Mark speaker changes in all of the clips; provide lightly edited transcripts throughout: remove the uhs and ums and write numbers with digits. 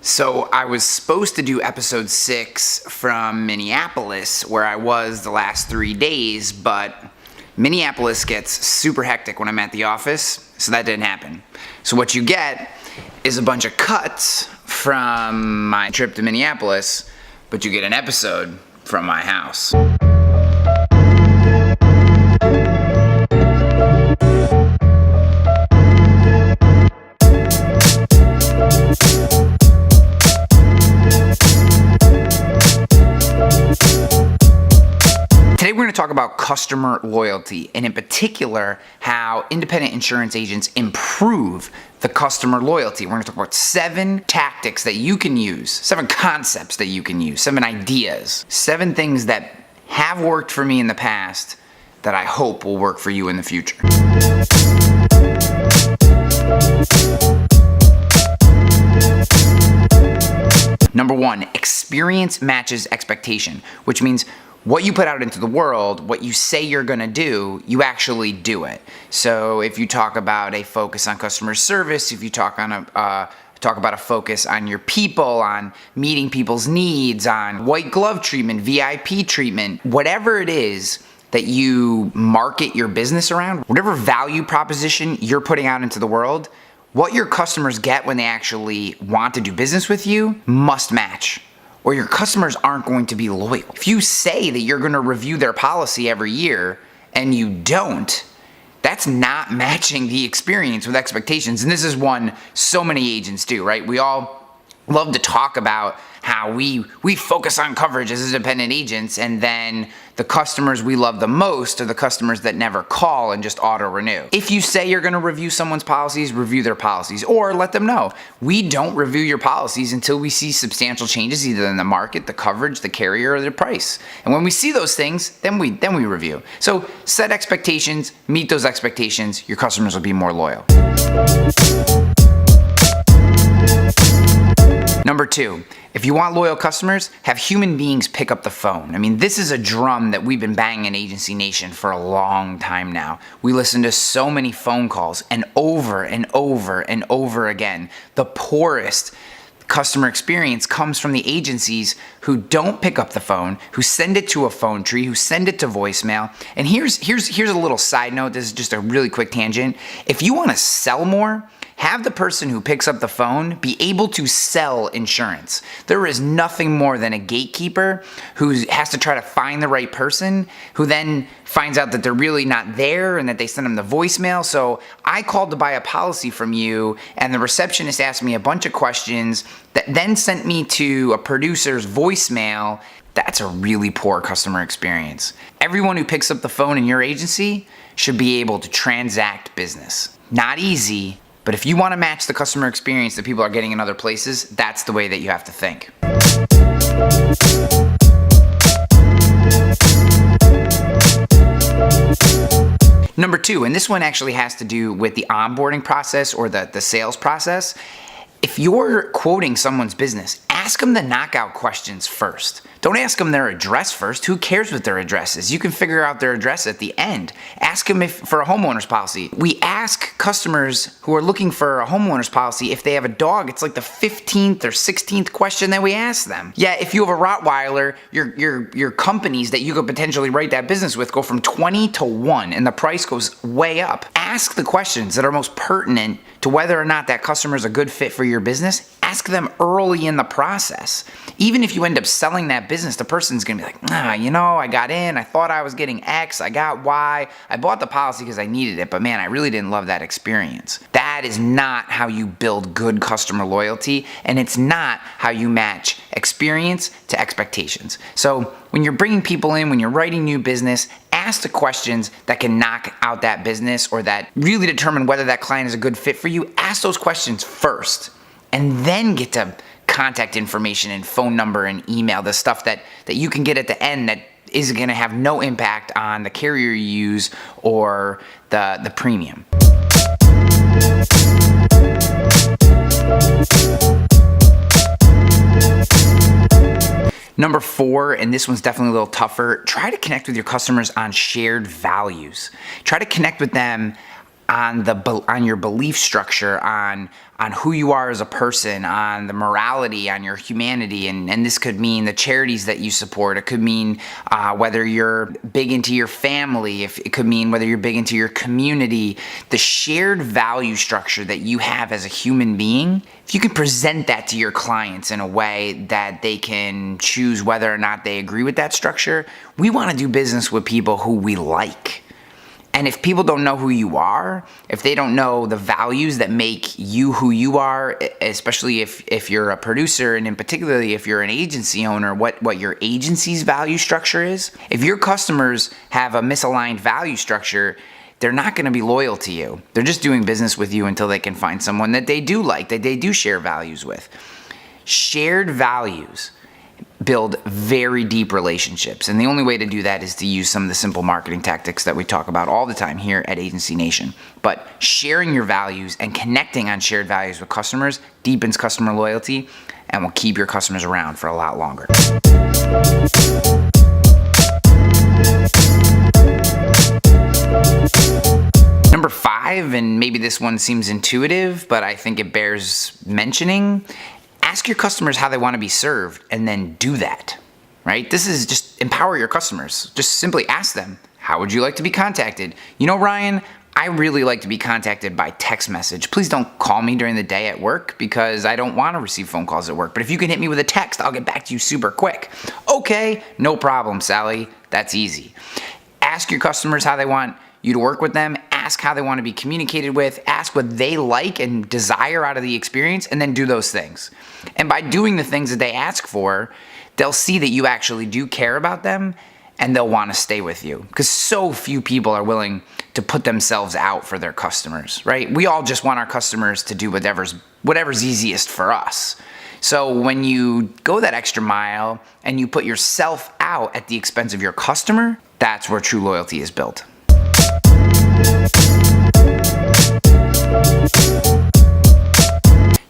Speaker 1: So I was supposed to do episode 6 from Minneapolis, where I was the last 3 days, but Minneapolis gets super hectic when I'm at the office, so that didn't happen. So what you get is a bunch of cuts from my trip to Minneapolis, but you get an episode from my house. Today we're going to talk about customer loyalty, and in particular, how independent insurance agents improve the customer loyalty. We're going to talk about 7 tactics that you can use, 7 concepts that you can use, 7 ideas, 7 things that have worked for me in the past that I hope will work for you in the future. Number 1, experience matches expectation, which means what you put out into the world, what you say you're gonna do, you actually do it. So if you talk about a focus on customer service, if you talk about a focus on your people, on meeting people's needs, on white glove treatment, VIP treatment, whatever it is that you market your business around, whatever value proposition you're putting out into the world, what your customers get when they actually want to do business with you must match, or your customers aren't going to be loyal. If you say that you're going to review their policy every year and you don't, that's not matching the experience with expectations. And this is one so many agents do, right? We all love to talk about how we focus on coverage as independent agents, and then the customers we love the most are the customers that never call and just auto renew. If you say you're going to review someone's policies, review their policies, or let them know we don't review your policies until we see substantial changes either in the market, the coverage, the carrier, or the price. And when we see those things, then we review. So set expectations, meet those expectations, your customers will be more loyal. Number 2, if you want loyal customers, have human beings pick up the phone. I mean, this is a drum that we've been banging in Agency Nation for a long time now. We listen to so many phone calls, and over and over and over again, the poorest customer experience comes from the agencies who don't pick up the phone, who send it to a phone tree, who send it to voicemail. And here's a little side note. This is just a really quick tangent. If you want to sell more, have the person who picks up the phone be able to sell insurance. There is nothing more than a gatekeeper who has to try to find the right person, who then finds out that they're really not there and that they send them the voicemail. So I called to buy a policy from you, and the receptionist asked me a bunch of questions that then sent me to a producer's voicemail. That's a really poor customer experience. Everyone who picks up the phone in your agency should be able to transact business. Not easy, but if you want to match the customer experience that people are getting in other places, that's the way that you have to think. Number 2, and this one actually has to do with the onboarding process or the sales process. If you're quoting someone's business, ask them the knockout questions first. Don't ask them their address first. Who cares what their address is? You can figure out their address at the end. Ask them for a homeowner's policy. We ask customers who are looking for a homeowner's policy if they have a dog. It's like the 15th or 16th question that we ask them. Yeah, if you have a Rottweiler, your companies that you could potentially write that business with go from 20 to 1, and the price goes way up. Ask the questions that are most pertinent to whether or not that customer is a good fit for your business. Ask them early in the process. Even if you end up selling that business, the person's gonna be like, I got in, I thought I was getting X, I got Y, I bought the policy because I needed it, but man, I really didn't love that experience. That is not how you build good customer loyalty, and it's not how you match experience to expectations. So when you're bringing people in, when you're writing new business, ask the questions that can knock out that business or that really determine whether that client is a good fit for you. Ask those questions first, and then get to contact information and phone number and email, the stuff that you can get at the end that is going to have no impact on the carrier you use or the premium. Number 4, and this one's definitely a little tougher, try to connect with your customers on shared values. Try to connect with them on your belief structure, on who you are as a person, on the morality, on your humanity, and this could mean the charities that you support. It could mean whether you're big into your family. If it could mean whether you're big into your community. The shared value structure that you have as a human being, if you can present that to your clients in a way that they can choose whether or not they agree with that structure, we want to do business with people who we like. And if people don't know who you are, if they don't know the values that make you who you are, especially if you're a producer, and in particularly if you're an agency owner, what your agency's value structure is, if your customers have a misaligned value structure, they're not going to be loyal to you. They're just doing business with you until they can find someone that they do like, that they do share values with. Shared values build very deep relationships. And the only way to do that is to use some of the simple marketing tactics that we talk about all the time here at Agency Nation. But sharing your values and connecting on shared values with customers deepens customer loyalty and will keep your customers around for a lot longer. Number 5, and maybe this one seems intuitive, but I think it bears mentioning. Ask your customers how they want to be served and then do that, right? This is just empower your customers. Just simply ask them, how would you like to be contacted? You know, Ryan, I really like to be contacted by text message. Please don't call me during the day at work because I don't want to receive phone calls at work. But if you can hit me with a text, I'll get back to you super quick. Okay, no problem, Sally. That's easy. Ask your customers how they want you to work with them. Ask how they want to be communicated with. Ask what they like and desire out of the experience, and then do those things. And by doing the things that they ask for, they'll see that you actually do care about them, and they'll want to stay with you. Because so few people are willing to put themselves out for their customers, right? We all just want our customers to do whatever's easiest for us. So when you go that extra mile and you put yourself out at the expense of your customer, that's where true loyalty is built.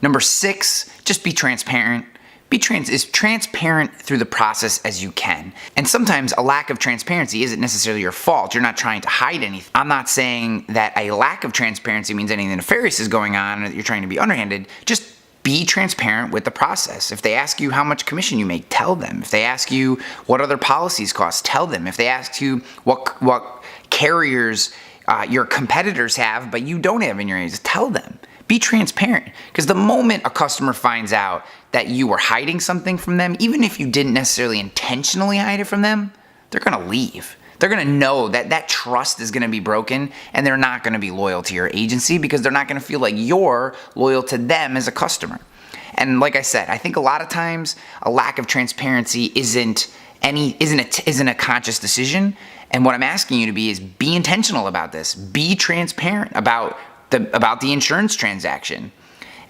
Speaker 1: Number 6, just be transparent. Be transparent through the process as you can. And sometimes a lack of transparency isn't necessarily your fault. You're not trying to hide anything. I'm not saying that a lack of transparency means anything nefarious is going on or that you're trying to be underhanded. Just be transparent with the process. If they ask you how much commission you make, tell them. If they ask you what other policies cost, tell them. If they ask you what carriers your competitors have but you don't have in your agency, tell them. Be transparent, because the moment a customer finds out that you were hiding something from them, even if you didn't necessarily intentionally hide it from them, they're going to leave. They're going to know that trust is going to be broken, and they're not going to be loyal to your agency because they're not going to feel like you're loyal to them as a customer. And like I said, I think a lot of times a lack of transparency isn't a conscious decision. And what I'm asking you to be is be intentional about this. Be transparent about the insurance transaction.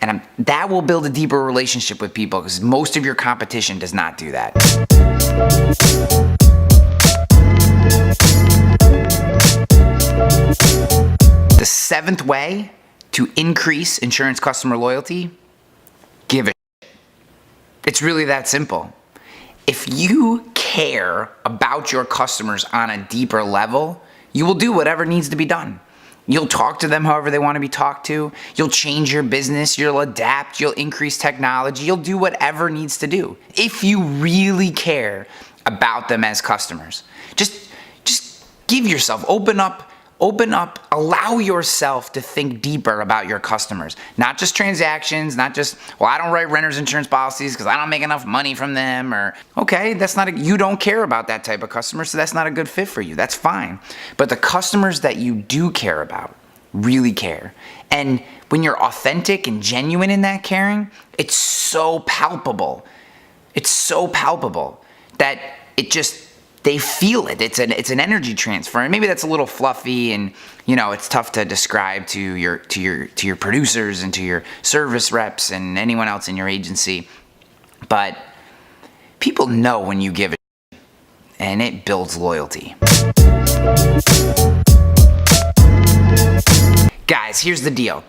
Speaker 1: And that will build a deeper relationship with people because most of your competition does not do that. The 7th way to increase insurance customer loyalty, give a shit. It's really that simple. If you care about your customers on a deeper level, you will do whatever needs to be done. You'll talk to them however they want to be talked to. You'll change your business. You'll adapt. You'll increase technology. You'll do whatever needs to do if you really care about them as customers. Just give yourself, open up, allow yourself to think deeper about your customers. Not just transactions, not just, well, I don't write renters insurance policies because I don't make enough money from them, or, okay, you don't care about that type of customer, so that's not a good fit for you. That's fine. But the customers that you do care about really care. And when you're authentic and genuine in that caring, it's so palpable. It's so palpable that they feel it. It's an energy transfer, and maybe that's a little fluffy, and it's tough to describe to your producers and to your service reps and anyone else in your agency. But people know when you give a shit, and it builds loyalty. Guys, here's the deal.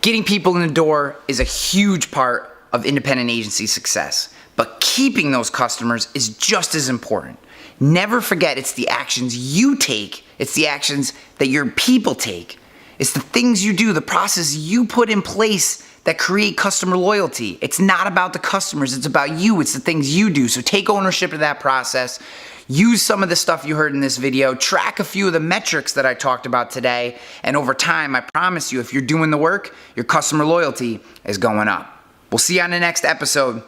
Speaker 1: Getting people in the door is a huge part of independent agency success, but keeping those customers is just as important. Never forget it's the actions you take, it's the actions that your people take It's the things you do, the process you put in place that create customer loyalty. It's not about the customers, it's about you. It's the things you do. So take ownership of that process. Use some of the stuff you heard in this video. Track a few of the metrics that I talked about today. And over time, I promise you, if you're doing the work, your customer loyalty is going up. We'll see you on the next episode.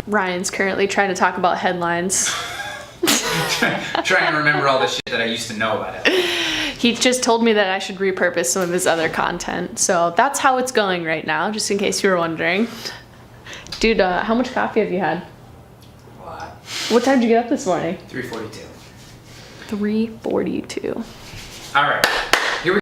Speaker 2: Ryan's currently trying to talk about headlines.
Speaker 1: Trying to remember all the shit that I used to know about it.
Speaker 2: He just told me that I should repurpose some of his other content. So that's how it's going right now, just in case you were wondering. Dude, how much coffee have you had?
Speaker 1: What?
Speaker 2: What time did you get up this morning?
Speaker 1: 3:42.
Speaker 2: 3:42.
Speaker 1: All right.